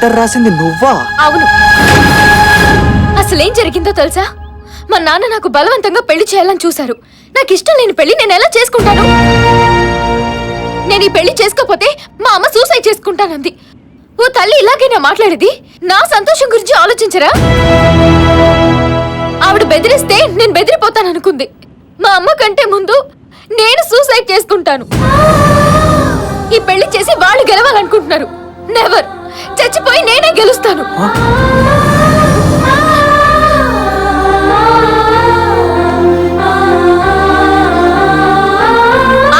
Letter రాసింది నువ్వా? అవును. అసలేం జరిగిందో తెలుసా? మా నాన్న నాకు బలవంతంగా పెళ్లి చేయాలని చూశారు. నాకు ఇష్టం లేని పెళ్లి నేను ఎలా చేసుకుంటాను? నేను ఈ పెళ్లి చేసుకోపోతే మా అమ్మ సూసైడ్ చేసుకుంటానంది. ఓ తల్లి ఇలాగైనా మాట్లాడేది? నా సంతోషం గురించి ఆలోచించరా? ఆవిడ బెదిరిస్తే నేను బెదిరిపోతాననుకుంది. మా అమ్మ కంటే ముందు నేను సూసైడ్ చేసుకుంటాను. ఈ పెళ్లి చేసి వాళ్ళు గెలవాలనుకుంటున్నారు. నెవర్. చచ్చిపోయి నేనే గెలుస్తాను.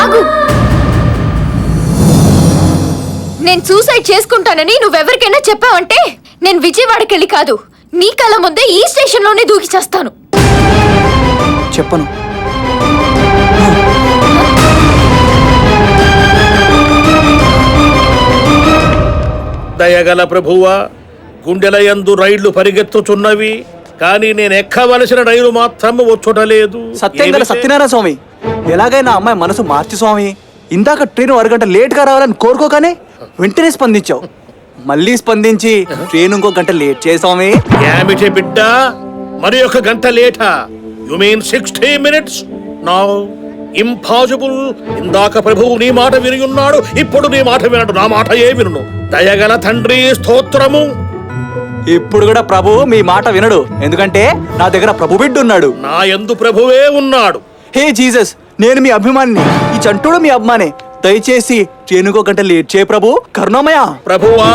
ఆగు. నేను సూసైడ్ చేసుకుంటానని నువ్వెవరికైనా చెప్పావంటే నేను విజయవాడకెళ్ళి కాదు, నీ కళ్ళ ముందే ఈ స్టేషన్ లోనే దూకి చేస్తాను. చెప్పను. దయగల ప్రభువా, గుండెలయందు రైళ్లు పరిగెత్తుచున్నవి, కానీ నేను ఎక్కవలసిన రైలు మాత్రం వచ్చుటలేదు. సత్యంగల సత్యనారాయణ స్వామి, ఎలాగైనా అమ్మాయి మనసు మార్చి స్వామి. ఇందాక ట్రైన్ అరగంట లేట్ గా రావాలని కోరుకోగానే వెంటనే స్పందించావు. మళ్ళీ స్పందించి ట్రైన్ ఇంకో గంట లేట్ చేసామి. ఏమిటి బిడ్డ, మరి ఒక గంట లేటా? You mean 60 minutes? Now impossible. ఇందాక ప్రభువు నీ మాట విని ఉన్నాడు, ఇప్పుడు నీ మాట వినడు. నా మాట ఏ విను? దయగల తండ్రి స్తోత్రము. ఇప్పుడు కూడా ప్రభు మీ మాట వినడు, ఎందుకంటే నా దగ్గర ప్రభు బిడ్డ ఉన్నాడు. నా యందు ప్రభువే ఉన్నాడు. హే జీసస్, నేను మీ అభిమానిని, ఈ చంటుడు మీ అభిమానే. దయచేసి ట్రైనుకో గంట లేట్ చేయ ప్రభు, కరుణామయ. ప్రభువా,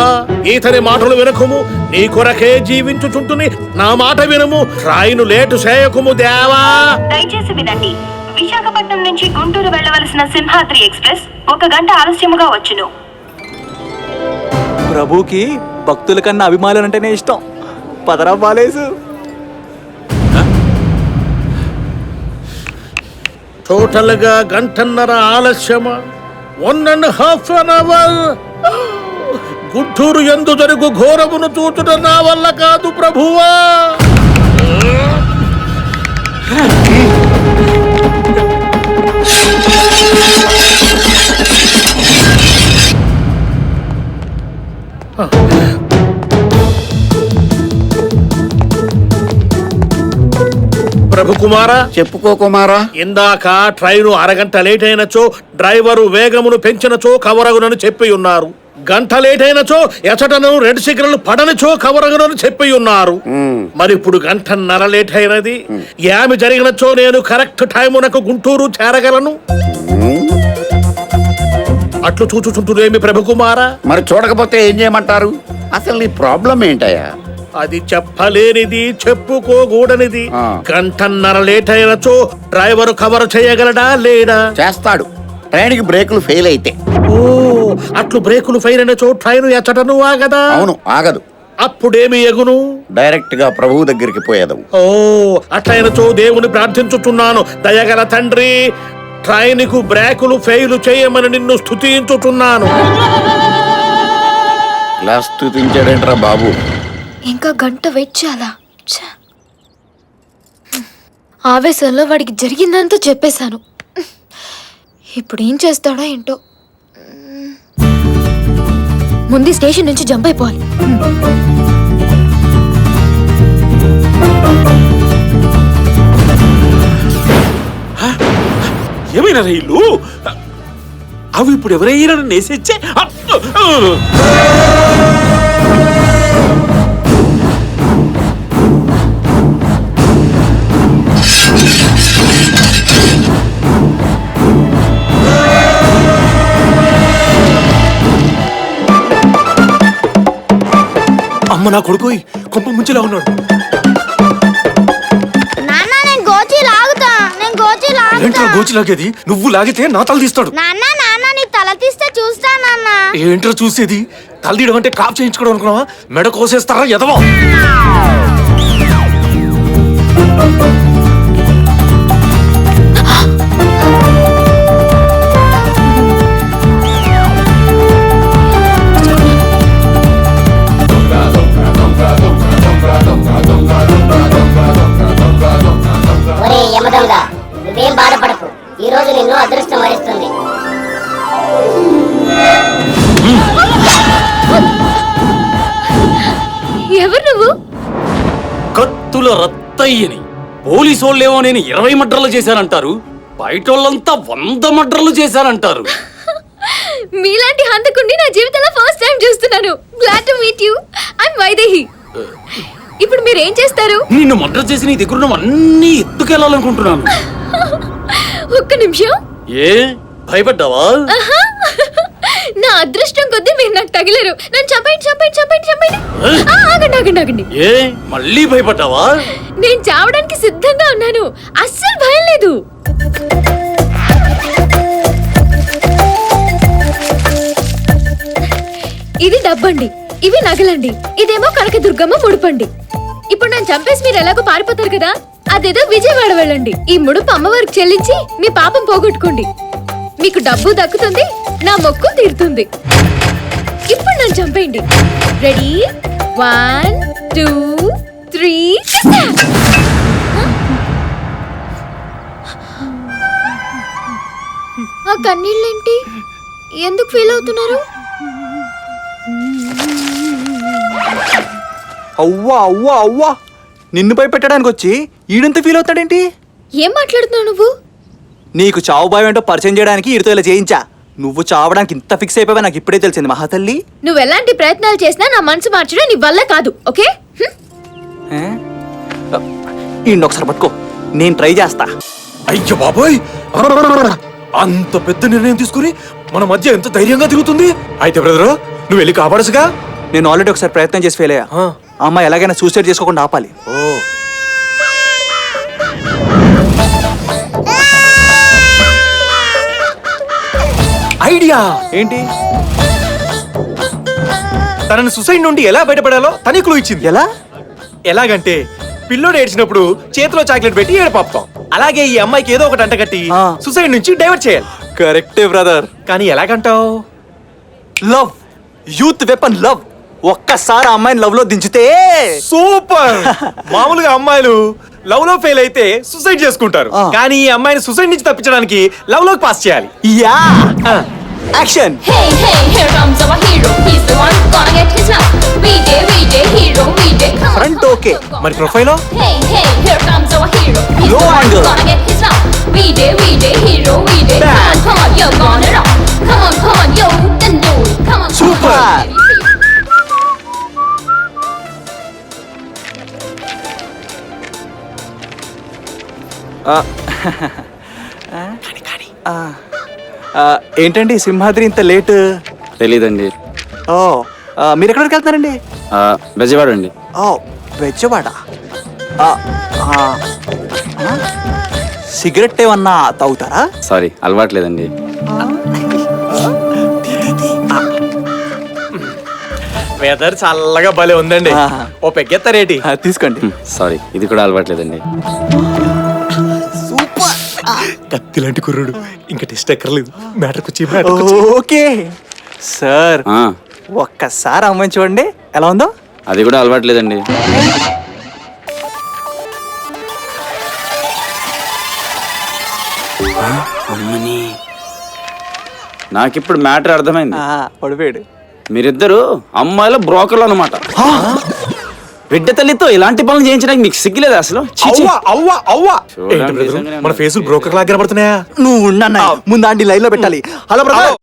ఈతని మాటలు వినకుము, నీ కొరకే జీవించుచుంటుని నా మాట వినుము. ట్రైను లేటు చేయకుము దేవా. దయచేసి వినండి. విశాఖపట్నం నుంచి గుంటూరు వెళ్ళవలసిన సింహాద్రి ఎక్స్ప్రెస్ 1 గంట ఆలస్యముగా వచ్చును. ప్రభుకి భక్తుల కన్నా అభిమానులంటేనే ఇష్టం. పదరా బాలేసు. టోటల్ గా గంటన్నర ఆలస్యమా? 1.5 hours. గుంటూరు యందు జరుగు ఘోరమును చూచుట నా వల్ల కాదు ప్రభువా. ప్రభు కుమారా, చెప్పుకో కుమారా. ఇందాక ట్రైను అరగంట లేట్ అయినచో డ్రైవరు వేగమును పెంచినచో కవరగునని చెప్పి ఉన్నారు. గంట లేట్ అయినచో ఎచటను రెడ్ సిగ్నల్ పడనిచో కవరగునని చెప్పి ఉన్నారు. మరి ఇప్పుడు గంటన్నర లేట్ అయినది. ఏమి జరిగినచో నేను కరెక్ట్ టైమునకు గుంటూరు చేరగలను? అట్లు చూచుచుంటునేమి ప్రభు కుమారా? మరి చూడకపోతే ఏం చేయమంటారు? అసలు నీ ప్రాబ్లం ఏంటయ్యా? అది చెప్పలేనిది, చెప్పుకోకూడనిది. గంటన్నర లేట్ అయినచో డ్రైవరు కవర్ చేయగలడా లేడా? చేస్తాడు, ట్రైన్కి బ్రేకులు ఫెయిల్ అయితే. ఓ, అట్లు బ్రేకులు ఫెయిల్ అయినచో ట్రైన్ ఎచ్చటను ఆగదా? అవును, ఆగదు. అప్పుడేమి ఎగును? డైరెక్ట్ గా ప్రభువు దగ్గరికి పోయేదాం. ఓ, అట్లయినచో దేవుని ప్రార్థించుతున్నాను. దయగల తండ్రి, ట్రైన్ కు బ్రేకులు ఫెయిల్ చేయమని నిన్ను స్తుతించుతున్నాను. ఇలా స్తుతించాడేంట్రా బాబు? ఇంకా గంట వెయిట్ చేయాలా? ఆవేశంలో వాడికి జరిగిందంతా చెప్పేశాను. ఇప్పుడు ఏం చేస్తాడో ఏంటో. ముందు స్టేషన్ నుంచి జంప్ అయిపోవాలి. ఏమైనా రైలు అవి ఇప్పుడు ఎవరైనా నేసొచ్చే. అమ్మ నా కొడుకు కొంప ముంచులా ఉన్నాడు. ఏంట్రా గోచి లాగేది? నువ్వు లాగితే నా తల తీస్తాడు. తల తీస్తే చూస్తా నాన్న. ఏంట్రా చూసేది? తల తీయడం అంటే కాప్ చేయించుకోవడం అనుకున్నావా? మెడ కోసేస్తారా ఎదవా? నువ్వేం బాధపడకు, ఈ రోజు నిన్ను అదృష్టం వరిస్తుంది. కత్తుల రత్తయ్యని పోలీసు వాళ్ళేమో నేను 20 మర్డర్లు చేశానంటారు, బయట వాళ్ళంతా 100 మర్డర్లు చేశానంటారు. మీలాంటి హంతకుండి నా జీవితంలో ఫస్ట్ టైం చూస్తున్నాను. Glad to meet you. I'm Vaidehi. ఇప్పుడు మీరు ఏం చేస్తారు? నిన్ను మర్డర్ చేసి నీ దగ్గర అన్ని ఎత్తుకెళ్ళాలనుకుంటున్నాను. ఒక్క నిమిషం. ఏ భయపడ్డావా? ఆహా. నా అదృష్టం కొద్దీ మీరు నాకు తగిలేరు. నన్ను చంపండి చంపండి చంపండి చంపండి. ఆగండి ఆగండి ఆగండి. ఏ మళ్ళీ భయపడ్డావా? నేను చావడానికి సిద్ధంగా ఉన్నాను. అస్సలు భయం లేదు. ఇది డబ్బండి, ఇవి నగలండి, ఇదేమో కనకదుర్గమ్మ ముడుపండి. ఇప్పుడు నన్ను చంపేసి మీరు ఎలాగో పారిపోతారు కదా, అదేదో విజయవాడ వెళ్ళండి. ఈ ముడుపు అమ్మవారికి చెల్లించి మీ పాపం పోగొట్టుకోండి. మీకు డబ్బు దక్కుతుంది, నా మొక్కు తీరుతుంది. ఇప్పుడు నన్ను చంపేయండి. రెడీ? 1 2 3. ఆ కన్నీళ్ళేంటి? ఎందుకు ఫీల్ అవుతున్నారు? అవ్వా అవ్వా అవ్వా, నిన్ను భయపెట్టడానికి వచ్చి ఈడంత ఫీల్ అవుతాడేంటి? ఏం మాట్లాడుతున్నావు నువ్వు? నీకు చావు భయం ఏంటో పరిచయం చేయడానికి ఈడితో ఇలా చేయించా. నువ్వు చావడానికి ఇంత ఫిక్స్ అయిపోయావా నాకు ఇప్పుడే తెలిసింది మహాతల్లి. నువ్వు ఎలాంటి ప్రయత్నాలు చేసినా నా మనసు మార్చడం నీ వల్ల కాదు, ఓకే? ఈయనొకసారి పట్టుకో, నేను ట్రై చేస్తా. అయ్యో బాబోయ్, అంత పెద్ద నిర్ణయం తీసుకుని మన మధ్య ఎంత ధైర్యంగా తిరుగుతుంది. అయితే బ్రదరు, నువ్వు వెళ్ళి కాపాడసుగా. నేను ఆల్రెడీ ఒకసారి ప్రయత్నం చేసి ఫెయిల్ అయ్యా. ఆ. ఆ అమ్మాయి ఎలాగైనా సూసైడ్ చేసుకోకుండా ఆపాలి. ఓ ఐడియా ఏంటి? తనని సుసైడ్ నుండి ఎలా బయటపడాలో తనే క్లూ ఇచ్చింది. ఎలా? ఎలాగంటే పిల్లోడు ఏడ్చినప్పుడు చేతిలో చాక్లెట్ పెట్టి ఏడపాపుతాం. అలాగే ఈ అమ్మాయికి ఏదో ఒకటి అంటగట్టి ఆ. సుసైడ్ నుంచి డైవర్ట్ చేయాలి. కరెక్టే బ్రదర్. కానీ ఎలాగంటావు? Love, youth weapon love. ఒక్కసారి ఆ అమ్మాయిని లవ్ లో దించితే సూపర్. మామూలుగా అమ్మాయిలు లవ్ లో ఫెయిల్ అయితే సుసైడ్ చేసుకుంటారు. ఆ. కానీ ఈ అమ్మాయిని సుసైడ్ నుంచి తప్పించడానికి లవ్ లోకి పాస్ చేయాలి. Yeah, action. Hey, hey, here comes our hero. He's the one gonna get his love. We day, hero, we day. Come on, Front come on, okay. come on. మరి profile Hey, hey, here comes our hero. He's Low the one angle. gonna get his love. We day, hero, we day. Back. Come on, you're gonna rock. Come on, yo, then do it. Come on, Super. come on, baby. ఏంటండి సింహాద్రి ఇంత late? తెలీదండి. ఓ, మీరు ఎక్కడికి వెళ్తున్నారండి? బెజవాడ అండి. ఓ, Bezawada. Cigarette ఏమన్నా తాగుతారా? Sorry, అలవాట్లేదండి. Weather చల్లగా భలే ఉందండి. ఆ. ఓ పెగ్గెత్తారేటి? తీసుకోండి. సారీ, ఇది కూడా అలవాట్లేదండి. కత్తి లాంటి కుర్రుడు, ఇంకా టెస్ట్ ఎక్కర్లేదు. మ్యాటర్కి వచ్చి ఓకే సార్, ఆ, ఒక్కసారి అమ్మాయిని చూడండి ఎలా ఉందో. అది కూడా అలవాట్లేదండి. అమ్మని, నాకిప్పుడు మ్యాటర్ అర్థమైంది. పడిపోయాడు. మీరిద్దరు అమ్మాయిల బ్రోకర్లు అనమాట. బిడ్డ తల్లితో ఇలాంటి పనులు చేయించడానికి మీకు సిగ్గులేదు అసలు? ఛీ, ఛీ. మన ఫేసులు బ్రోకర్ లాగా కనబడుతున్నాయా? నువ్వు ఉన్నా ముందు ఆంటీ లైన్ లో పెట్టాలి. Hello brother.